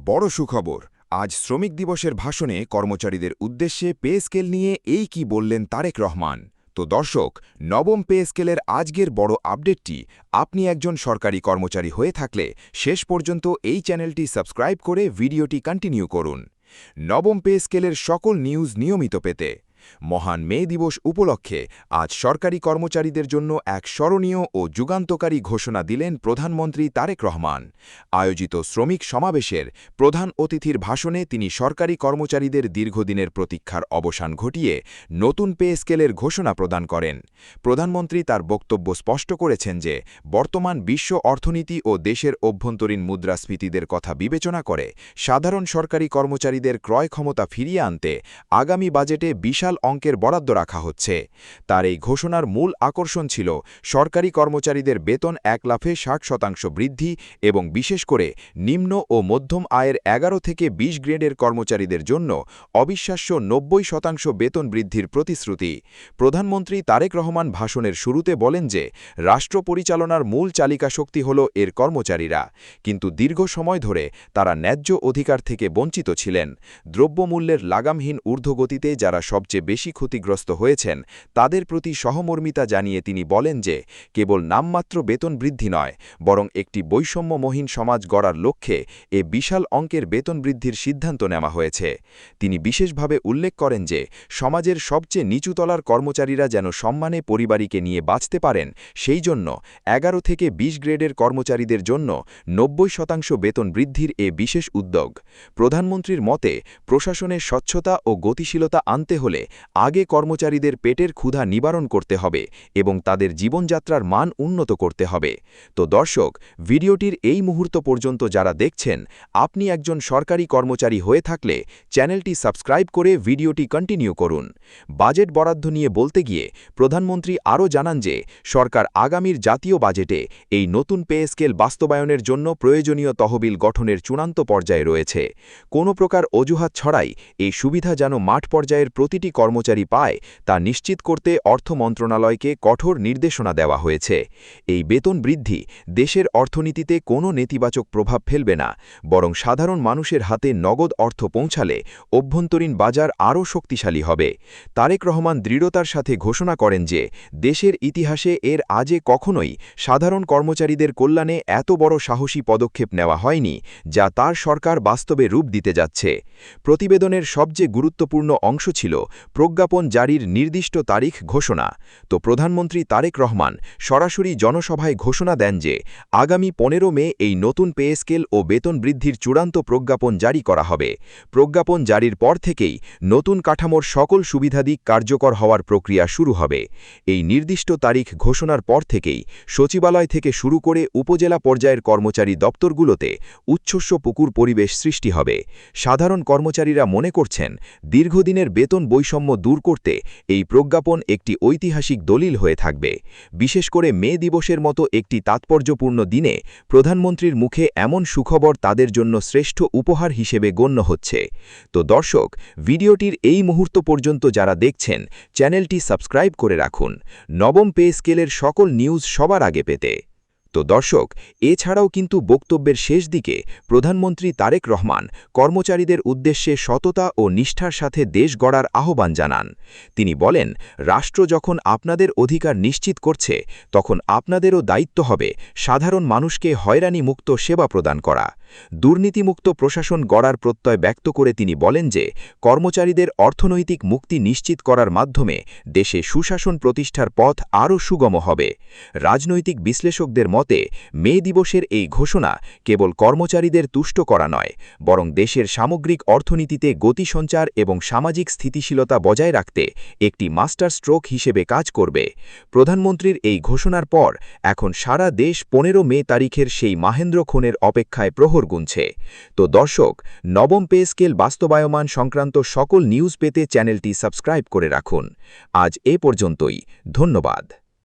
বড় সুখবর। আজ শ্রমিক দিবসের ভাষণে কর্মচারীদের উদ্দেশ্যে পে স্কেল নিয়ে এই কি বললেন তারেক রহমান। তো দর্শক, নবম পে স্কেলের আজকের বড় আপডেটটি আপনি একজন সরকারি কর্মচারী হয়ে থাকলে শেষ পর্যন্ত এই চ্যানেলটি সাবস্ক্রাইব করে ভিডিওটি কন্টিনিউ করুন। নবম পে স্কেলের সকল নিউজ নিয়মিত পেতে মহান মে দিবস উপলক্ষে আজ সরকারি কর্মচারীদের জন্য এক স্মরণীয় ও যুগান্তকারী ঘোষণা দিলেন প্রধানমন্ত্রী তারেক রহমান। আয়োজিত শ্রমিক সমাবেশের প্রধান অতিথির ভাষণে তিনি সরকারি কর্মচারীদের দীর্ঘদিনের প্রতীক্ষার অবসান ঘটিয়ে নতুন পে স্কেলের ঘোষণা প্রদান করেন। প্রধানমন্ত্রী তার বক্তব্য স্পষ্ট করেছেন যে বর্তমান বিশ্ব অর্থনীতি ও দেশের অভ্যন্তরীণ মুদ্রাস্ফীতিদের কথা বিবেচনা করে সাধারণ সরকারি কর্মচারীদের ক্রয় ক্ষমতা ফিরিয়ে আনতে আগামী বাজেটে বিশাল অঙ্কের বরাদ্দ রাখা হচ্ছে। তার এই ঘোষণার মূল আকর্ষণ ছিল সরকারি কর্মচারীদের বেতন 1,60% বৃদ্ধি এবং বিশেষ করে নিম্ন ও মধ্যম আয়ের 11 থেকে 20 গ্রেডের কর্মচারীদের জন্য অবিশ্বাস্য 90% বেতন বৃদ্ধির প্রতিশ্রুতি। প্রধানমন্ত্রী তারেক রহমান ভাষণের শুরুতে বলেন যে রাষ্ট্র পরিচালনার মূল চালিকা শক্তি হল এর কর্মচারীরা, কিন্তু দীর্ঘ সময় ধরে তারা ন্যায্য অধিকার থেকে বঞ্চিত ছিলেন। দ্রব্যমূল্যের লাগামহীন ঊর্ধ্বগতিতে যারা সবচেয়ে বেশি ক্ষতিগ্রস্ত হয়েছেন তাদের প্রতি সহমর্মিতা জানিয়ে তিনি বলেন যে কেবল নামমাত্র বেতন বৃদ্ধি নয়, বরং একটি বৈষম্যমহীন সমাজ গড়ার লক্ষ্যে এ বিশাল অঙ্কের বেতন বৃদ্ধির সিদ্ধান্ত নেওয়া হয়েছে। তিনি বিশেষভাবে উল্লেখ করেন যে সমাজের সবচেয়ে নিচুতলার কর্মচারীরা যেন সম্মানে পরিবারকে নিয়ে বাঁচতে পারেন, সেই জন্য 11 থেকে 20 গ্রেডের কর্মচারীদের জন্য 90% বেতন বৃদ্ধির এ বিশেষ উদ্যোগ। প্রধানমন্ত্রীর মতে প্রশাসনের স্বচ্ছতা ও গতিশীলতা আনতে হলে আগে কর্মচারীদের পেটের ক্ষুধা নিবারণ করতে হবে এবং তাদের জীবনযাত্রার মান উন্নত করতে হবে। তো দর্শক, ভিডিওটির এই মুহূর্ত পর্যন্ত যারা দেখছেন, আপনি একজন সরকারি কর্মচারী হয়ে থাকলে চ্যানেলটি সাবস্ক্রাইব করে ভিডিওটি কন্টিনিউ করুন। বাজেট বরাদ্দ নিয়ে বলতে গিয়ে প্রধানমন্ত্রী আরও জানান যে সরকার আগামীর জাতীয় বাজেটে এই নতুন পে স্কেল বাস্তবায়নের জন্য প্রয়োজনীয় তহবিল গঠনের চূড়ান্ত পর্যায়ে রয়েছে। কোনো প্রকার অজুহাত ছড়াই এই সুবিধা যেন মাঠ পর্যায়ের প্রতিটি কর্মচারী পায় তা নিশ্চিত করতে অর্থ মন্ত্রণালয়কে কঠোর নির্দেশনা দেওয়া হয়েছে। এই বেতন বৃদ্ধি দেশের অর্থনীতিতে কোনো নেতিবাচক প্রভাব ফেলবে না, বরং সাধারণ মানুষের হাতে নগদ অর্থ পৌঁছালে অভ্যন্তরীণ বাজার আরও শক্তিশালী হবে। তারেক রহমান দৃঢ়তার সাথে ঘোষণা করেন যে দেশের ইতিহাসে এর আগে কখনোই সাধারণ কর্মচারীদের কল্যাণে এত বড় সাহসী পদক্ষেপ নেওয়া হয়নি, যা তার সরকার বাস্তবে রূপ দিতে যাচ্ছে। প্রতিবেদনের সবচেয়ে গুরুত্বপূর্ণ অংশ ছিল প্রজ্ঞাপন জারির নির্দিষ্ট তারিখ ঘোষণা। তো প্রধানমন্ত্রী তারেক রহমান সরাসরি জনসভায় ঘোষণা দেন যে আগামী 15 মে এই নতুন পে স্কেল ও বেতন বৃদ্ধির চূড়ান্ত প্রজ্ঞাপন জারি করা হবে। প্রজ্ঞাপন জারির পর থেকেই নতুন কাঠামোর সকল সুবিধাদি কার্যকর হওয়ার প্রক্রিয়া শুরু হবে। এই নির্দিষ্ট তারিখ ঘোষণার পর থেকেই সচিবালয় থেকে শুরু করে উপজেলা পর্যায়ের কর্মচারী দপ্তরগুলোতে উচ্ছ্বসপুকুর পরিবেশ সৃষ্টি হবে। সাধারণ কর্মচারীরা মনে করছেন দীর্ঘদিনের বেতন বৈষম্য দূর করতে এই প্রজ্ঞাপন একটি ঐতিহাসিক দলিল হয়ে থাকবে। বিশেষ করে মে দিবসের মতো একটি তাৎপর্যপূর্ণ দিনে প্রধানমন্ত্রীর মুখে এমন সুখবর তাদের জন্য শ্রেষ্ঠ উপহার হিসেবে গণ্য হচ্ছে। তো দর্শক, ভিডিওটির এই মুহূর্ত পর্যন্ত যারা দেখছেন, চ্যানেলটি সাবস্ক্রাইব করে রাখুন নবম পে স্কেলের সকল নিউজ সবার আগে পেতে। তো দর্শক, এছাড়াও কিন্তু বক্তব্যের শেষ দিকে প্রধানমন্ত্রী তারেক রহমান কর্মচারীদের উদ্দেশ্যে সততা ও নিষ্ঠার সাথে দেশ গড়ার আহ্বান জানান। তিনি বলেন, রাষ্ট্র যখন আপনাদের অধিকার নিশ্চিত করছে, তখন আপনাদেরও দায়িত্ব হবে সাধারণ মানুষকে হয়রানিমুক্ত সেবা প্রদান করা। দুর্নীতিমুক্ত প্রশাসন গড়ার প্রত্যয় ব্যক্ত করে তিনি বলেন যে কর্মচারীদের অর্থনৈতিক মুক্তি নিশ্চিত করার মাধ্যমে দেশে সুশাসন প্রতিষ্ঠার পথ আরও সুগম হবে। রাজনৈতিক বিশ্লেষকদের মতে মে দিবসের এই ঘোষণা কেবল কর্মচারীদের তুষ্ট করা নয়, বরং দেশের সামগ্রিক অর্থনীতিতে গতি সঞ্চার এবং সামাজিক স্থিতিশীলতা বজায় রাখতে একটি মাস্টার স্ট্রোক হিসেবে কাজ করবে। প্রধানমন্ত্রীর এই ঘোষণার পর এখন সারা দেশ 15 মে তারিখের সেই মাহেন্দ্রক্ষণের অপেক্ষায় প্রহর গুনছে। তো দর্শক, নবম পে স্কেল বাস্তবায়ন সংক্রান্ত সকল নিউজ পেতে চ্যানেলটি সাবস্ক্রাইব করে রাখুন। আজ এ পর্যন্তই, ধন্যবাদ।